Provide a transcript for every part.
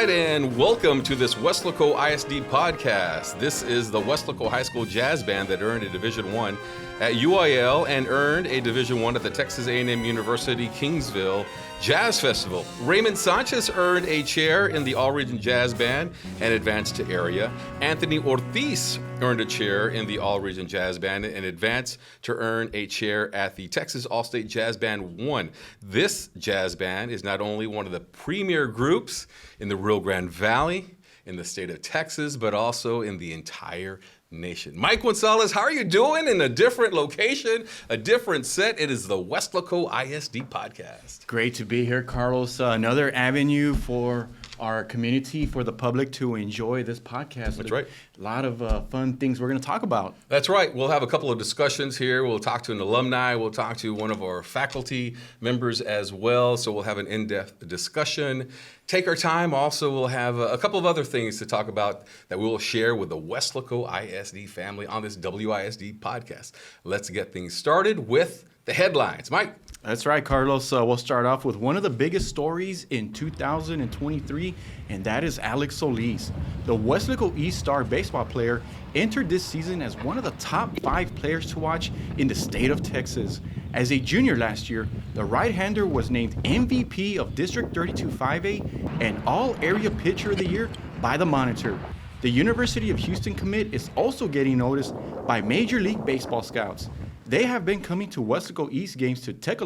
right, and welcome to this Weslaco ISD Podcast. This is the Weslaco High School Jazz Band that earned a Division I at UIL and earned a Division I at the Texas A&M University Kingsville Jazz Festival. Raymond Sanchez earned a chair in the All-Region Jazz Band and advanced to area. Anthony Ortiz earned a chair in the All-Region Jazz Band and advanced to earn a chair at the Texas All-State Jazz Band 1. This jazz band is not only one of the premier groups in the Rio Grande Valley, in the state of Texas, but also in the entire nation. Mike Gonzalez, how are you doing in a different location, a different set? It is the Weslaco ISD Podcast. Great to be here, Carlos. Another avenue for our community, for the public to enjoy this podcast. That's right. A lot of fun things we're going to talk about. That's right. We'll have a couple of discussions here. We'll talk to an alumni. We'll talk to one of our faculty members as well. So we'll have an in-depth discussion. Take our time. Also, we'll have a couple of other things to talk about that we will share with the Weslaco ISD family on this WISD podcast. Let's get things started with the headlines. Mike. That's right, Carlos. We'll start off with one of the biggest stories in 2023, and that is Alex Solis. The Weslaco East star baseball player entered this season as one of the top 5 players to watch in the state of Texas. As a junior last year, the right-hander was named MVP of District 32 5A and All-Area Pitcher of the Year by the Monitor. The University of Houston commit is also getting noticed by Major League Baseball scouts. They have been coming to Weslaco East games to take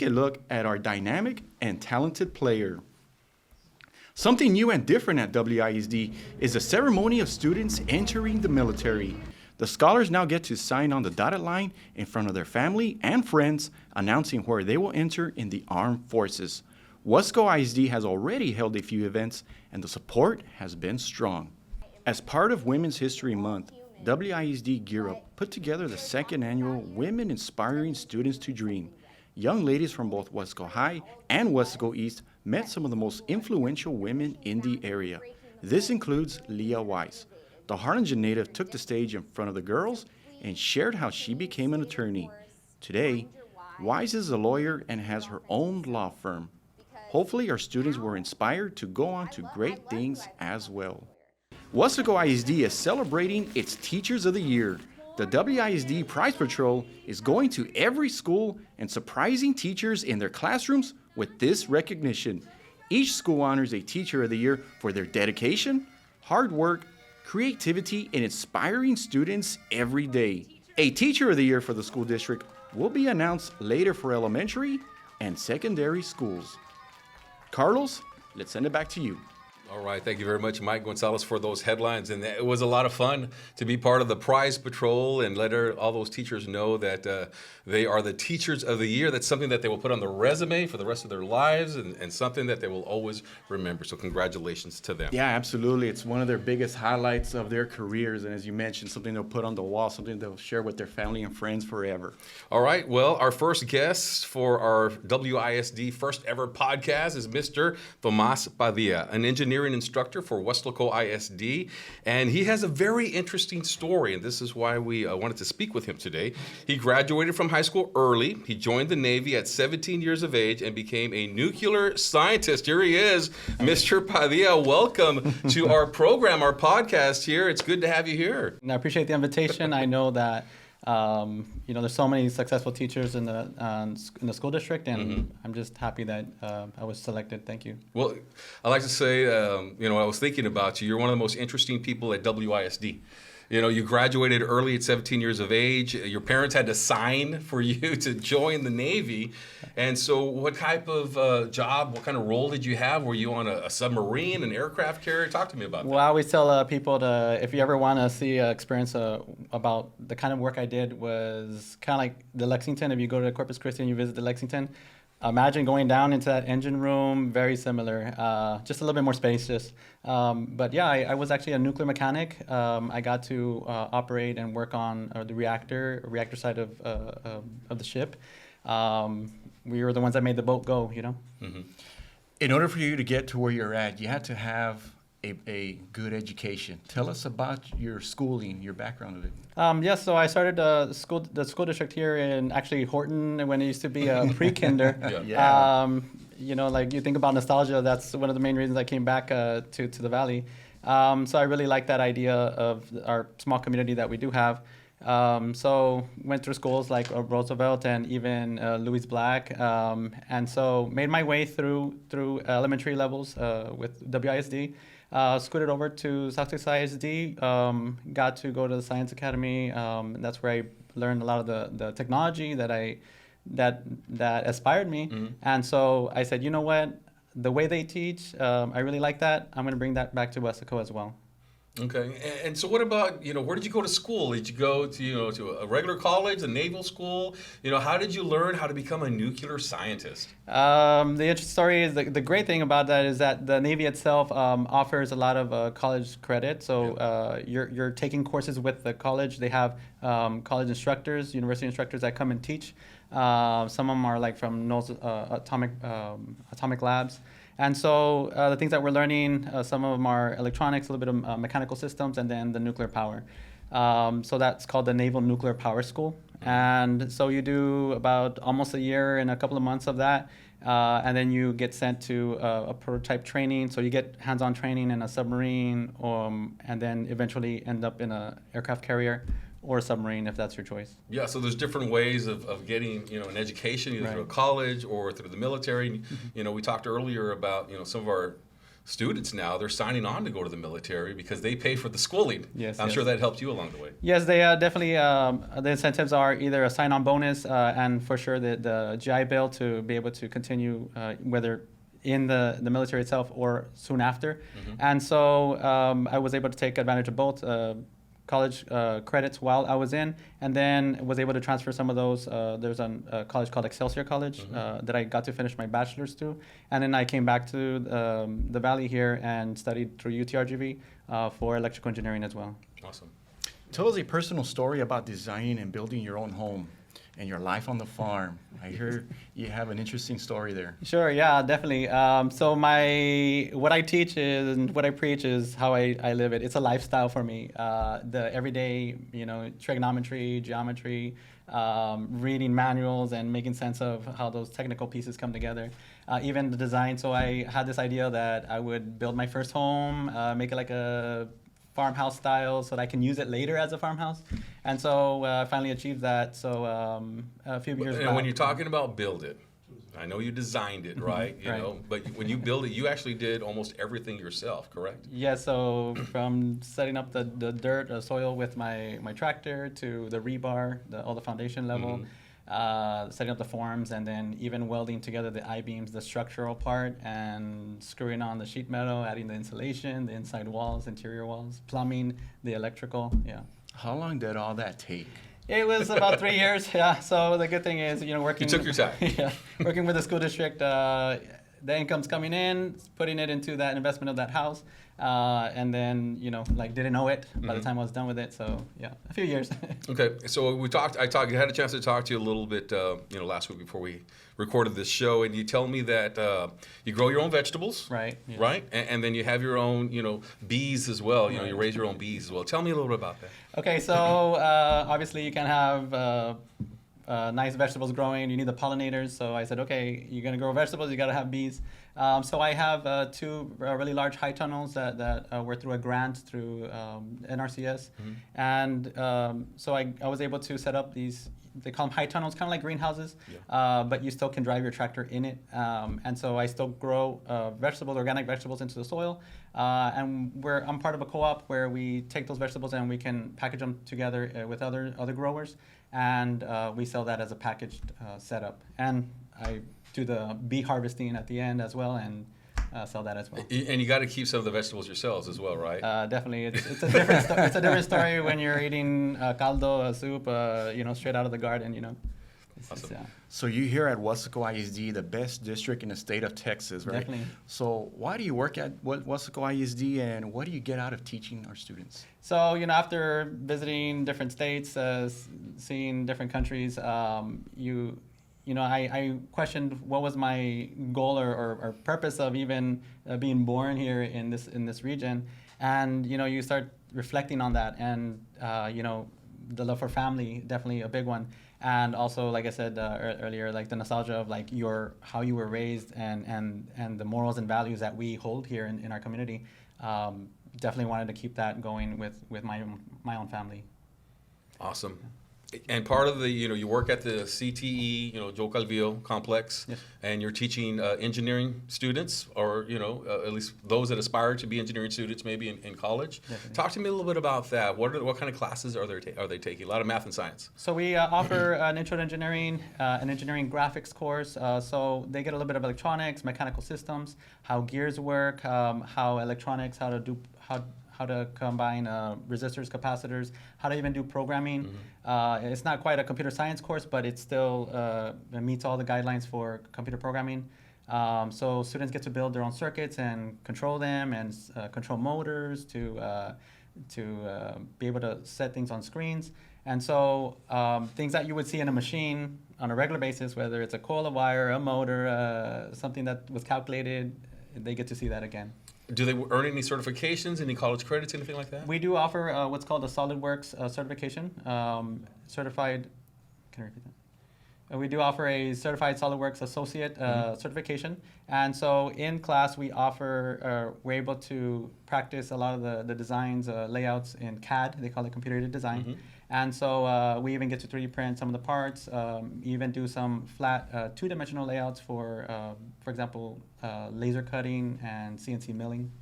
a look at our dynamic and talented player. Something new and different at WISD is the ceremony of students entering the military. The scholars now get to sign on the dotted line in front of their family and friends, announcing where they will enter in the armed forces. Weslaco ISD has already held a few events, and the support has been strong. As part of Women's History Month, WISD Gear Up put together the second annual Women Inspiring Students to Dream. Young ladies from both Weslaco High and Weslaco East met some of the most influential women in the area. This includes Leah Weiss. The Harlingen native took the stage in front of the girls and shared how she became an attorney. Today, Weiss is a lawyer and has her own law firm. Hopefully, our students were inspired to go on to great things as well. Weslaco ISD is celebrating its Teachers of the Year. The WISD Prize Patrol is going to every school and surprising teachers in their classrooms with this recognition. Each school honors a Teacher of the Year for their dedication, hard work, creativity, and inspiring students every day. A Teacher of the Year for the school district will be announced later for elementary and secondary schools. Carlos, let's send it back to you. All right. Thank you very much, Mike Gonzalez, for those headlines. And it was a lot of fun to be part of the Prize Patrol and let all those teachers know that they are the Teachers of the Year. That's something that they will put on the resume for the rest of their lives and something that they will always remember. So congratulations to them. Yeah, absolutely. It's one of their biggest highlights of their careers. And as you mentioned, something they'll put on the wall, something they'll share with their family and friends forever. All right. Well, our first guest for our WISD first ever podcast is Mr. Tomas Padilla, an engineering instructor for Weslaco ISD, and he has a very interesting story, and this is why we wanted to speak with him today. He graduated from high school early. He joined the Navy at 17 years of age and became a nuclear scientist. Here he is, Mr. Padilla. Welcome to our program, our podcast here. It's good to have you here. I appreciate the invitation. I know that there's so many successful teachers in the school district, and I'm just happy that I was selected. Thank you. Well, I like to say, I was thinking about you. You're one of the most interesting people at WISD. You graduated early at 17 years of age. Your parents had to sign for you to join the Navy. And so what type of job, what kind of role did you have? Were you on a submarine, an aircraft carrier? Talk to me about that. Well, I always tell people if you ever want to see an experience about the kind of work I did was kind of like the Lexington. If you go to Corpus Christi and you visit the Lexington, imagine going down into that engine room, very similar, just a little bit more spacious. But yeah, I was actually a nuclear mechanic. I got to operate and work on the reactor side of the ship. We were the ones that made the boat go, Mm-hmm. In order for you to get to where you're at, you had to have a good education. Tell us about your schooling, your background of it. So I started the school district here in actually Horton when it used to be a pre-kinder. like you think about nostalgia, that's one of the main reasons I came back to the Valley. So I really like that idea of our small community that we do have. So went through schools like Roosevelt and even Louis Black, and so made my way through elementary levels with WISD. Scooted over to South Texas ISD, got to go to the Science Academy. That's where I learned a lot of the technology that inspired me. Mm-hmm. And so I said, you know what, the way they teach, I really like that. I'm going to bring that back to Weslaco as well. Okay, and so what about, where did you go to school? Did you go to, to a regular college, a naval school? How did you learn how to become a nuclear scientist? The interesting story is the great thing about that is that the Navy itself offers a lot of college credit. So you're taking courses with the college. They have college instructors, university instructors that come and teach. Some of them are like from NOLS, atomic labs. And so the things that we're learning, some of them are electronics, a little bit of mechanical systems, and then the nuclear power. So that's called the Naval Nuclear Power School. And so you do about almost a year and a couple of months of that. And then you get sent to a prototype training. So you get hands-on training in a submarine, and then eventually end up in an aircraft carrier or a submarine, if that's your choice. Yeah, so there's different ways of getting, an education, either through a college or through the military. We talked earlier about, some of our students now, they're signing on to go to the military because they pay for the schooling. Yes, I'm sure that helped you along the way. Yes, they definitely, the incentives are either a sign-on bonus and for sure the GI Bill to be able to continue, whether in the military itself or soon after. Mm-hmm. And so I was able to take advantage of both college credits while I was in, and then was able to transfer some of those. There's a college called Excelsior College that I got to finish my bachelor's to, and then I came back to the Valley here and studied through UTRGV for electrical engineering as well. Awesome. Tell us a personal story about designing and building your own home and your life on the farm. I hear you have an interesting story there. Sure, yeah, definitely. So what I teach is and what I preach is how I live it. It's a lifestyle for me. The everyday, trigonometry, geometry, reading manuals and making sense of how those technical pieces come together. Even the design. So I had this idea that I would build my first home, make it like a farmhouse style so that I can use it later as a farmhouse. And so I finally achieved that. So a few years back. And when you're talking about build it, I know you designed it, right? Right. But when you build it, you actually did almost everything yourself, correct? Yeah, so from setting up the dirt, soil with my tractor to the rebar, all the foundation level, setting up the forms, and then even welding together the I-beams, the structural part, and screwing on the sheet metal, adding the insulation, the inside walls, interior walls, plumbing, the electrical, yeah. How long did all that take? It was about 3 years, yeah. So the good thing is, working. You took your time. Yeah, working with the school district, the income's coming in, putting it into that investment of that house, and then didn't know it by the time I was done with it. So yeah, a few years. Okay, so I had a chance to talk to you a little bit, last week before we recorded this show, and you tell me that you grow your own vegetables, Right. Yeah. right, and then you have your own, bees as well. You raise your own bees as well. Tell me a little bit about that. Okay, so obviously you can have nice vegetables growing. You need the pollinators. So I said, okay, you're gonna grow vegetables, you gotta have bees. So I have two really large high tunnels that were through a grant through NRCS, and so I was able to set up these. They call them high tunnels, kind of like greenhouses, but you still can drive your tractor in it. And so I still grow vegetables, organic vegetables into the soil. And I'm part of a co-op where we take those vegetables and we can package them together with other growers. And we sell that as a packaged setup. And I do the bee harvesting at the end as well and sell that as well. And you got to keep some of the vegetables yourselves as well, right? Definitely, it's a different it's a different story when you're eating caldo, a soup, straight out of the garden. Awesome. So you here at Weslaco ISD, the best district in the state of Texas, right? Definitely. So why do you work at Weslaco ISD, and what do you get out of teaching our students? So after visiting different states, seeing different countries, I questioned what was my goal or purpose of even being born here in this region, and you start reflecting on that, and the love for family, definitely a big one. And also, like I said earlier, like the nostalgia of like how you were raised and the morals and values that we hold here in our community. Definitely wanted to keep that going with my own family. Awesome. And part of the, you work at the CTE, Joe Calvillo complex, Yes. and you're teaching engineering students, or, at least those that aspire to be engineering students maybe in college. Definitely. Talk to me a little bit about that. What kind of classes are they taking? A lot of math and science. So we offer an intro to engineering, an engineering graphics course. So they get a little bit of electronics, mechanical systems, how gears work, how electronics, how to combine resistors, capacitors, how to even do programming. It's not quite a computer science course, but it still meets all the guidelines for computer programming. So students get to build their own circuits and control them, and control motors to be able to set things on screens. And so things that you would see in a machine on a regular basis, whether it's a coil of wire, a motor, something that was calculated, they get to see that again. Do they earn any certifications, any college credits, anything like that? We do offer what's called a SolidWorks certification, certified. Can I repeat that? We do offer a certified SolidWorks associate certification, and so in class we offer, we're able to practice a lot of the designs, layouts in CAD. They call it computer aided design, and so we even get to 3D print some of the parts. Even do some flat two-dimensional layouts for example, laser cutting and CNC milling.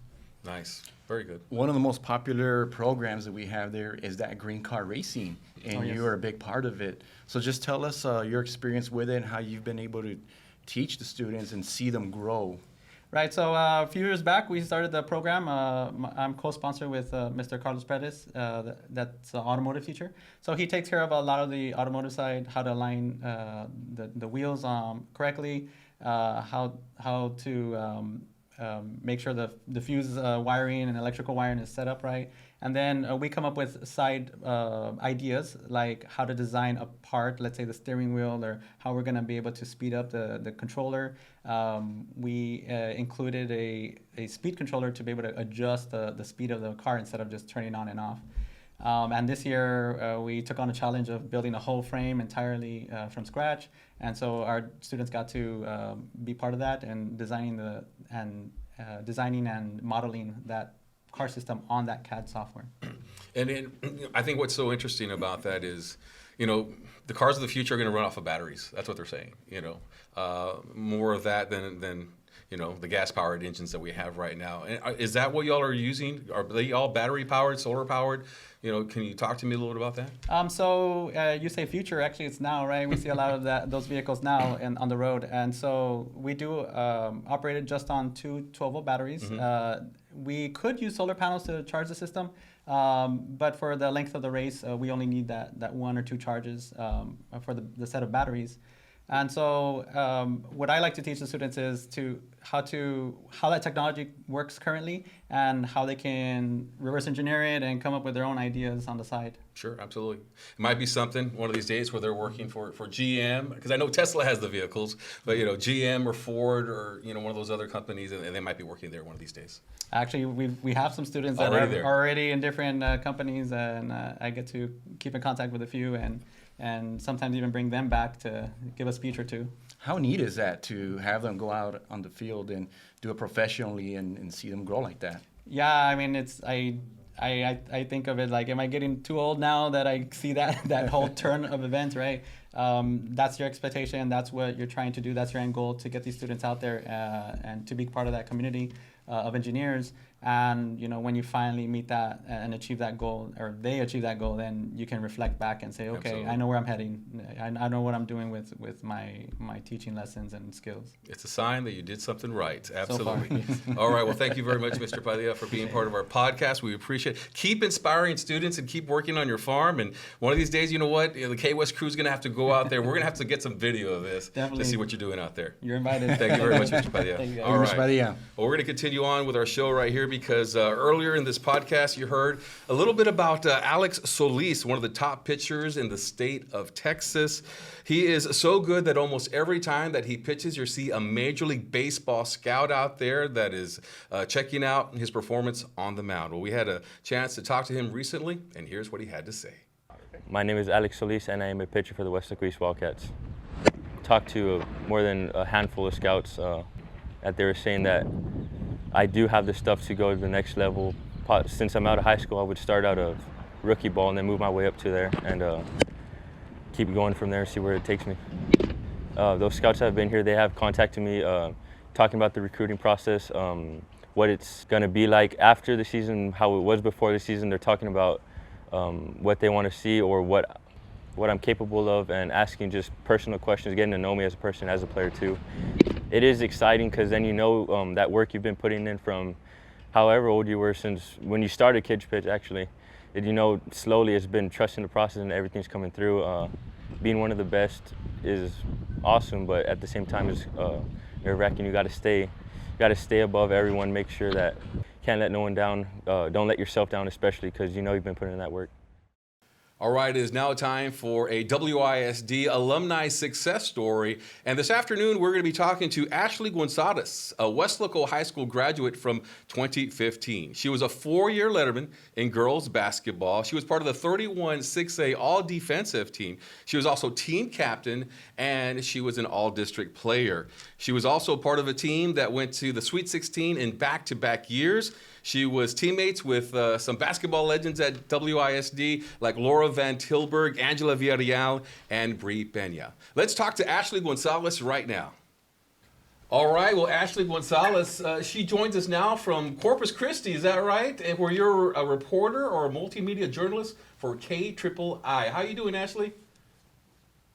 Nice. Very good. One of the most popular programs that we have there is that green car racing, and yes. you are a big part of it. So just tell us your experience with it and how you've been able to teach the students and see them grow. Right, so a few years back, we started the program. I'm co-sponsored with Mr. Carlos Perez, that's an automotive teacher. So he takes care of a lot of the automotive side, how to align the wheels correctly, how to make sure the fuse wiring and electrical wiring is set up right. And then we come up with side ideas, like how to design a part, let's say the steering wheel, or how we're going to be able to speed up the controller. We included a speed controller to be able to adjust the speed of the car instead of just turning on and off. And this year, we took on a challenge of building a whole frame entirely from scratch. And so our students got to be part of that and designing and modeling that car system on that CAD software. And I think what's so interesting about that is, the cars of the future are going to run off of batteries. That's what they're saying. More of that than the gas-powered engines that we have right now. And is that what y'all are using? Are they all battery-powered, solar-powered? Can you talk to me a little bit about that? So you say future, actually it's now, right? We see a lot of those vehicles now on the road. And so we do operate it just on two 12-volt batteries. We could use solar panels to charge the system, but for the length of the race, we only need that one or two charges for the set of batteries. And so what I like to teach the students is how that technology works currently and how they can reverse engineer it and come up with their own ideas on the side. Sure, absolutely. It might be something one of these days where they're working for GM, because I know Tesla has the vehicles, but GM or Ford or one of those other companies, and they might be working there one of these days. Actually, we have some students that are already in different companies, and I get to keep in contact with a few and sometimes even bring them back to give a speech or two. How neat is that to have them go out on the field and do it professionally and see them grow like that? Yeah, I mean, I think of it like, am I getting too old now that I see that whole turn of events, right? That's your expectation. That's what you're trying to do. That's your end goal, to get these students out there and to be part of that community of engineers. And when you finally meet that and achieve that goal, or they achieve that goal, then you can reflect back and say, okay, absolutely, I know where I'm heading. I know what I'm doing with my teaching lessons and skills. It's a sign that you did something right. Absolutely. So far, yes. All right. Well, thank you very much, Mr. Padilla, for being part of our podcast. We appreciate it. Keep inspiring students and keep working on your farm. And one of these days, you know what? The K-West crew is going to have to go out there. We're going to have to get some video of this to see what you're doing out there. You're invited. Thank you very much, Mr. Padilla. Thank you, all right. Mr. Padilla. Well, we're going to continue on with our show right here, because earlier in this podcast, you heard a little bit about Alex Solis, one of the top pitchers in the state of Texas. He is so good that almost every time that he pitches, you see a Major League Baseball scout out there that is checking out his performance on the mound. Well, we had a chance to talk to him recently, and here's what he had to say. My name is Alex Solis, and I am a pitcher for the Weslaco East Wildcats. Talked to more than a handful of scouts that they were saying that I do have the stuff to go to the next level. Since I'm out of high school, I would start out of rookie ball and then move my way up to there and keep going from there, see where it takes me. Those scouts that have been here, they have contacted me talking about the recruiting process, what it's going to be like after the season, how it was before the season. They're talking about what they want to see or what I'm capable of, and asking just personal questions, getting to know me as a person, as a player too. It is exciting because then you know that work you've been putting in from however old you were since when you started Kids Pitch actually. You know, slowly it's been trusting the process and everything's coming through. Being one of the best is awesome, but at the same time it's nerve-wracking. You got to stay above everyone, make sure that you can't let no one down. Don't let yourself down, especially because you know you've been putting in that work. All right, it is now time for a WISD alumni success story. And this afternoon, we're going to be talking to Ashley Gonzalez, a Weslaco High School graduate from 2015. She was a 4-year letterman in girls basketball. She was part of the 31 6A all-defensive team. She was also team captain, and she was an all-district player. She was also part of a team that went to the Sweet 16 in back-to-back years. She was teammates with some basketball legends at WISD like Laura Van Tilburg, Angela Villarreal, and Bri Peña. Let's talk to Ashley Gonzalez right now. All right, well, Ashley Gonzalez, she joins us now from Corpus Christi, is that right? And where you're a reporter or a multimedia journalist for KIII. How are you doing, Ashley?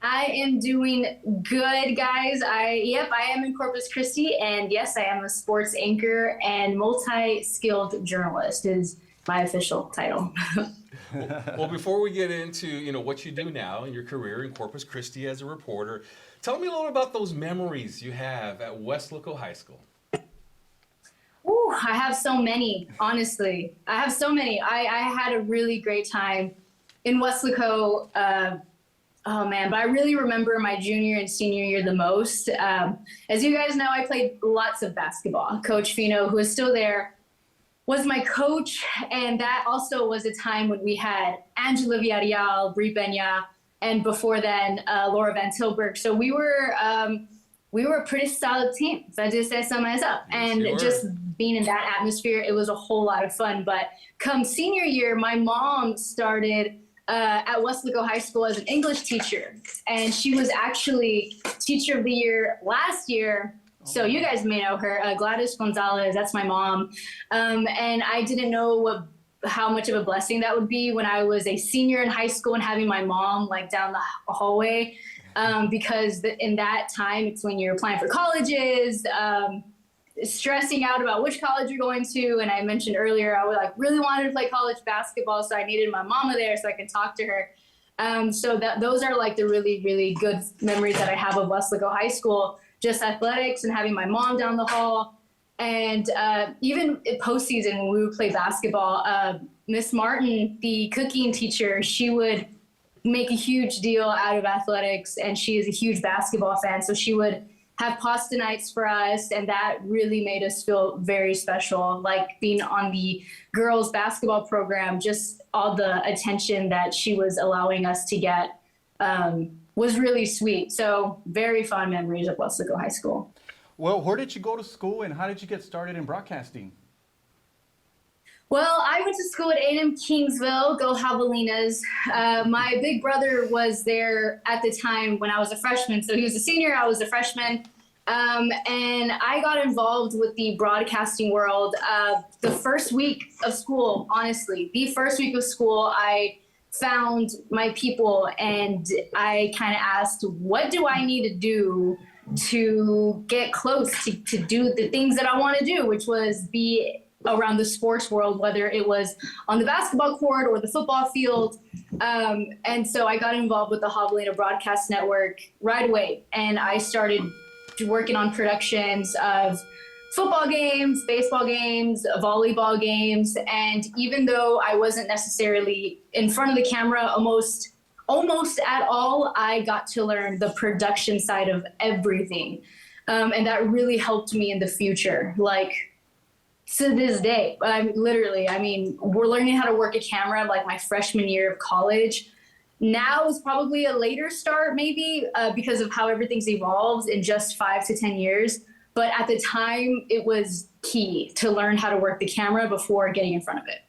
I am doing good, guys. I am in Corpus Christi, and yes, I am a sports anchor and multi-skilled journalist is my official title. Well, before we get into what you do now in your career in Corpus Christi as a reporter, tell me a little about those memories you have at Weslaco High School. Ooh, I have so many, honestly. I have so many. I had a really great time in Weslaco. Oh man, but I really remember my junior and senior year the most. As you guys know, I played lots of basketball. Coach Fino, who is still there, was my coach, and that also was a time when we had Angela Villarreal, Bri Peña, and before then, Laura Van Tilburg. So we were a pretty solid team, if I just say so myself. And just being in that atmosphere, it was a whole lot of fun. But come senior year, my mom started at Weslaco High School as an English teacher, and she was actually Teacher of the Year last year. So you guys may know her, Gladys Gonzalez, that's my mom. And I didn't know how much of a blessing that would be when I was a senior in high school and having my mom like down the hallway, because in that time, it's when you're applying for colleges, stressing out about which college you're going to. And I mentioned earlier, I really wanted to play college basketball, so I needed my mama there so I could talk to her. So those are like the really, really good memories that I have of Weslaco High School, just athletics and having my mom down the hall. And even postseason when we would play basketball, Miss Martin, the cooking teacher, she would make a huge deal out of athletics, and she is a huge basketball fan. So she would have pasta nights for us, and that really made us feel very special. Like being on the girls basketball program, just all the attention that she was allowing us to get was really sweet. So very fond memories of Weslaco High School. Well, where did you go to school, and how did you get started in broadcasting? Well, I went to school at A&M Kingsville, go Javelinas. My big brother was there at the time when I was a freshman. So he was a senior, I was a freshman. And I got involved with the broadcasting world the first week of school, honestly. The first week of school, I found my people, and I kind of asked, what do I need to do to get close to do the things that I want to do, which was be around the sports world, whether it was on the basketball court or the football field. And so I got involved with the Javelina Broadcast Network right away. And I started working on productions of football games, baseball games, volleyball games. And even though I wasn't necessarily in front of the camera almost at all, I got to learn the production side of everything. And that really helped me in the future. Like, to this day, we're learning how to work a camera like my freshman year of college. Now is probably a later start, maybe because of how everything's evolved in just 5 to 10 years. But at the time, it was key to learn how to work the camera before getting in front of it.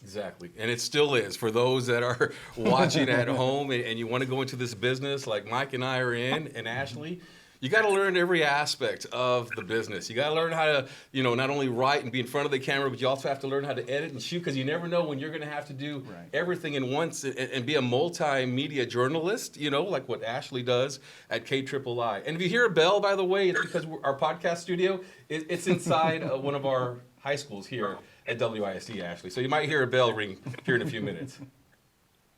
Exactly. And it still is for those that are watching at home and you want to go into this business like Mike and I are in, and Ashley. You got to learn every aspect of the business. You got to learn how to, not only write and be in front of the camera, but you also have to learn how to edit and shoot, because you never know when you're going to have to do everything in once and be a multimedia journalist, like what Ashley does at KIII. And if you hear a bell, by the way, it's because our podcast studio, it's inside one of our high schools here at WISD, Ashley. So you might hear a bell ring here in a few minutes.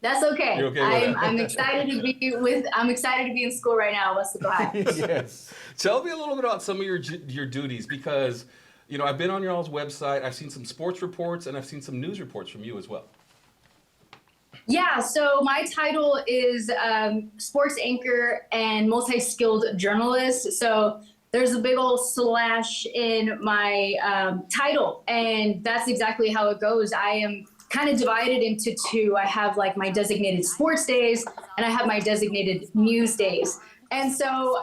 That's okay. You're okay with I'm excited to be in school right now, Weslaco High. Yes. Tell me a little bit about some of your duties, because I've been on your all's website. I've seen some sports reports and I've seen some news reports from you as well. Yeah, so my title is sports anchor and multi-skilled journalist. So there's a big old slash in my title, and that's exactly how it goes. I am kind of divided into two. I have like my designated sports days and I have my designated news days. And so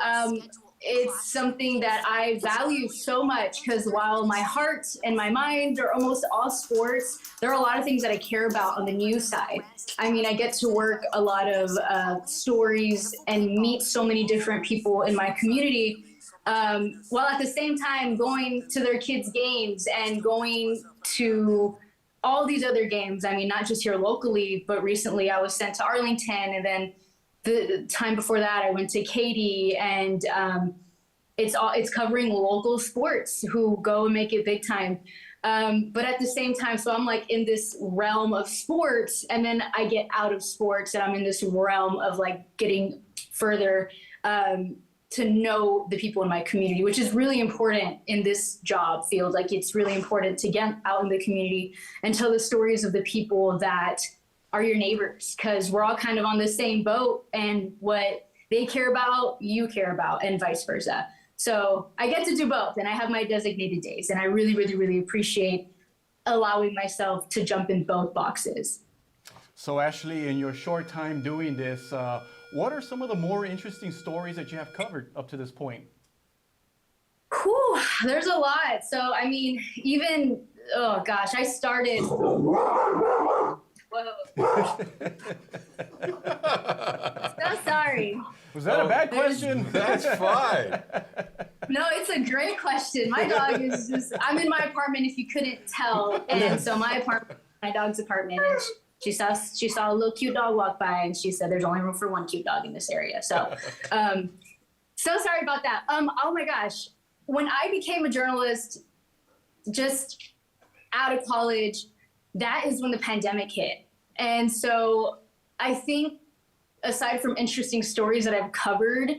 it's something that I value so much, because while my heart and my mind are almost all sports, there are a lot of things that I care about on the news side. I mean, I get to work a lot of stories and meet so many different people in my community, while at the same time going to their kids' games and going to all these other games. I mean, not just here locally, but recently I was sent to Arlington, and then the time before that I went to KIII, and it's covering local sports who go and make it big time. But at the same time, so I'm like in this realm of sports, and then I get out of sports and I'm in this realm of like getting further to know the people in my community, which is really important in this job field. Like, it's really important to get out in the community and tell the stories of the people that are your neighbors, because we're all kind of on the same boat, and what they care about, you care about, and vice versa. So I get to do both, and I have my designated days, and I really, really, really appreciate allowing myself to jump in both boxes. So Ashley, in your short time doing this, what are some of the more interesting stories that you have covered up to this point? Whew, there's a lot. So, I mean, even, oh gosh, I started. Whoa. So sorry. Was that a bad question? That's fine. No, it's a great question. My dog is just, I'm in my apartment if you couldn't tell. And so my dog's apartment, and she saw a little cute dog walk by, and she said there's only room for one cute dog in this area. So, so sorry about that. Oh my gosh. When I became a journalist, just out of college, that is when the pandemic hit. And so I think, aside from interesting stories that I've covered,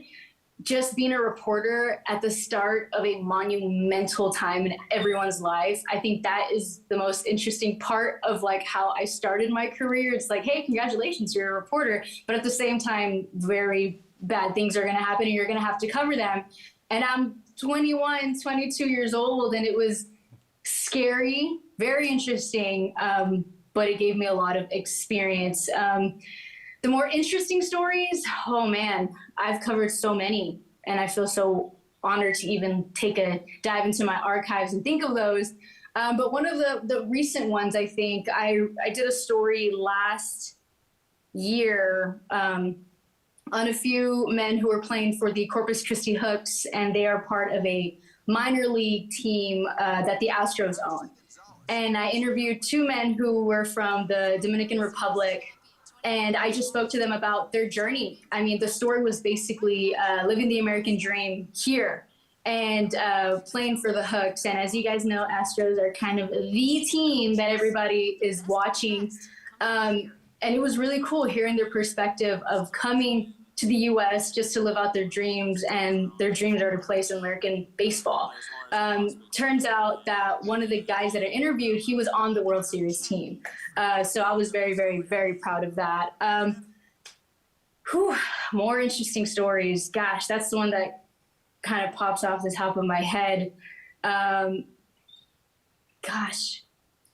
just being a reporter at the start of a monumental time in everyone's life, I think that is the most interesting part of like how I started my career. It's like, hey, congratulations, you're a reporter. But at the same time, very bad things are going to happen and you're going to have to cover them. And I'm 21, 22 years old, and it was scary, very interesting, but it gave me a lot of experience. The more interesting stories, oh man, I've covered so many, and I feel so honored to even take a dive into my archives and think of those. But one of the recent ones, I think, I did a story last year on a few men who were playing for the Corpus Christi Hooks, and they are part of a minor league team that the Astros own. And I interviewed two men who were from the Dominican Republic, and I just spoke to them about their journey. I mean, the story was basically living the American dream here and playing for the Hooks. And as you guys know, Astros are kind of the team that everybody is watching. And it was really cool hearing their perspective of coming to the U.S. just to live out their dreams, and their dreams are to play some American baseball. Turns out that one of the guys that I interviewed, he was on the World Series team. So I was very, very, very proud of that. More interesting stories. Gosh, that's the one that kind of pops off the top of my head. Gosh,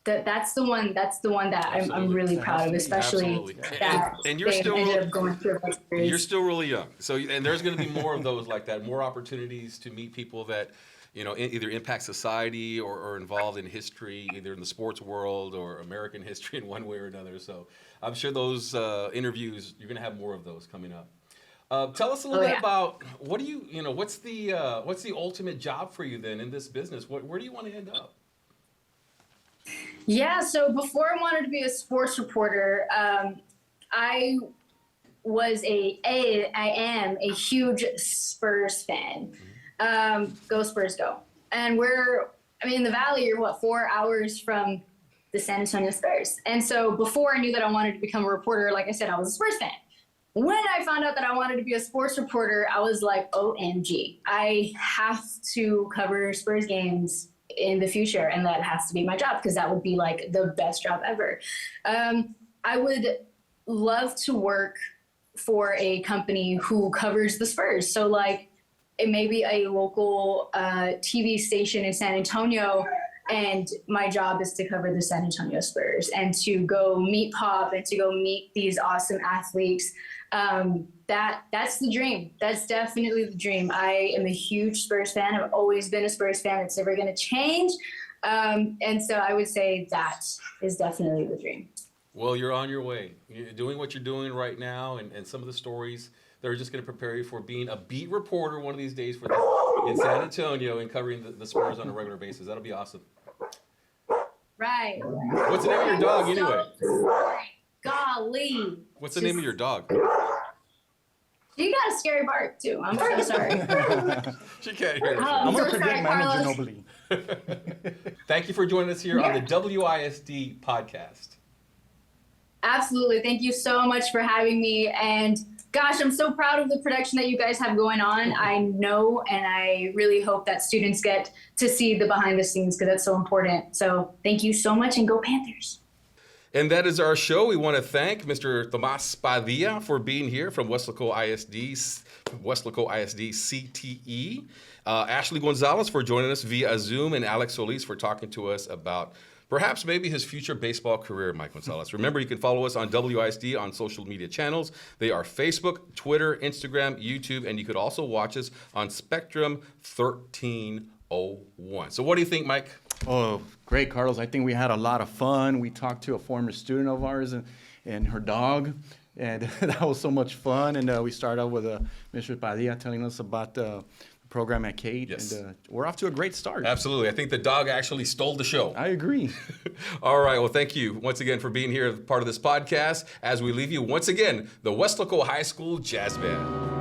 that's the one that I'm really proud of, especially that and you're they still ended up going through that series. you're still really young. So and there's going to be more of those like that, more opportunities to meet people that either impact society or involved in history, either in the sports world or American history in one way or another. So I'm sure those interviews, you're going to have more of those coming up. Tell us a little bit about what's the ultimate job for you then in this business? Where do you want to end up? Yeah, so before I wanted to be a sports reporter, I am a huge Spurs fan. Go Spurs, go! And in the Valley, you're 4 hours from the San Antonio Spurs. And so before I knew that I wanted to become a reporter, like I said, I was a Spurs fan. When I found out that I wanted to be a sports reporter, I was like, OMG, I have to cover Spurs games in the future, and that has to be my job because that would be like the best job ever. I would love to work for a company who covers the Spurs. So like it may be a local TV station in San Antonio, and my job is to cover the San Antonio Spurs and to go meet Pop and to go meet these awesome athletes. That's the dream. That's definitely the dream. I am a huge Spurs fan. I've always been a Spurs fan. It's never going to change. And so I would say that is definitely the dream. Well, you're on your way. You're doing what you're doing right now, and some of the stories that are just going to prepare you for being a beat reporter one of these days in San Antonio and covering the Spurs on a regular basis. That'll be awesome. Right. What's the name of your dog anyway? Golly. What's the name of your dog? You got a scary bark too. I'm so sorry. She can't hear me. I'm going to so predict sorry, Manu Carlos. Ginobili. Thank you for joining us here on the WISD podcast. Absolutely. Thank you so much for having me. And gosh, I'm so proud of the production that you guys have going on. I know, and I really hope that students get to see the behind the scenes because that's so important. So thank you so much, and go Panthers. And that is our show. We want to thank Mr. Tomas Padilla for being here from Weslaco ISD CTE. Ashley Gonzalez for joining us via Zoom, and Alex Solis for talking to us about perhaps maybe his future baseball career, Mike Gonzalez. Remember, you can follow us on WISD on social media channels. They are Facebook, Twitter, Instagram, YouTube, and you could also watch us on Spectrum 1301. So what do you think, Mike? Oh, great, Carlos. I think we had a lot of fun. We talked to a former student of ours and her dog, and that was so much fun. And we started out with Mr. Padilla telling us about the program at KIII, Yes. and we're off to a great start. Absolutely. I think the dog actually stole the show. I agree. All right. Well, thank you once again for being here as part of this podcast. As we leave you once again, the Weslaco High School Jazz Band.